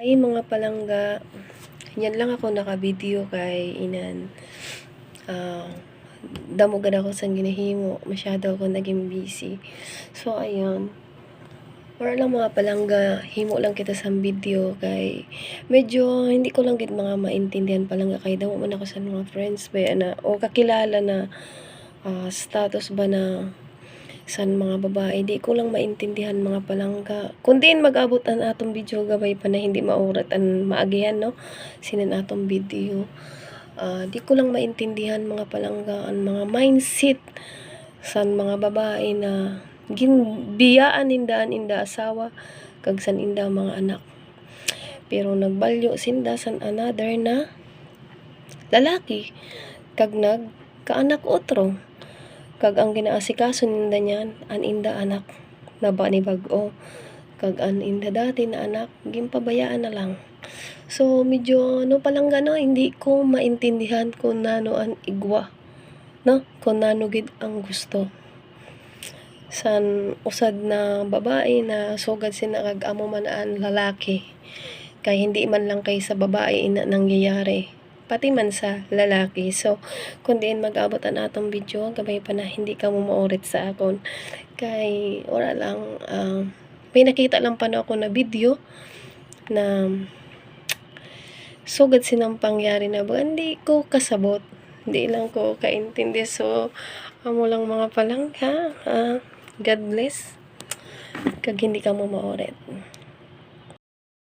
Ay mga palangga, yan lang ako naka-video kay inan. Damogad ako sa ginahimo, masyado ako naging busy. So ayun, para lang mga palangga, himo lang kita sa video kay medyo hindi ko lang gid mga maintindihan palangga kay damo man ako sa mga friends ba na o kakilala na status ba na san mga babae, di ko lang maintindihan mga palangga. Kundi mag-abot ang atong video gabay pa na hindi maurat ang maagihan, no? Sinan atong video. Di ko lang maintindihan mga palangga ang mga mindset san mga babae na ginbiyaan inda asawa kag san inda mga anak. Pero nagbalyo sinda san another na lalaki kag nagkaanak otro. Kag ang ginaasikaso ninda niyan an inda anak na ba ni bag-o kag an inda dati na anak gimpabayaan na lang. So medyo no palangga no, hindi ko maintindihan kung nano ang igwa, no, kung nano gid ang gusto san usad na babae na sugad sina kag amo man ang lalaki kay hindi man lang kay sa babae ina nangyayari pati man sa lalaki. So kung diin mag-abot ang atong video gabay pa na hindi ka mo maurit sa akon kay wala lang may nakita lang pa na ako na video na sugad sinang pangyari na ba hindi ko kasabot, hindi lang ko kaintindi. So amo lang mga palangga, God bless kag hindi ka mo maurit.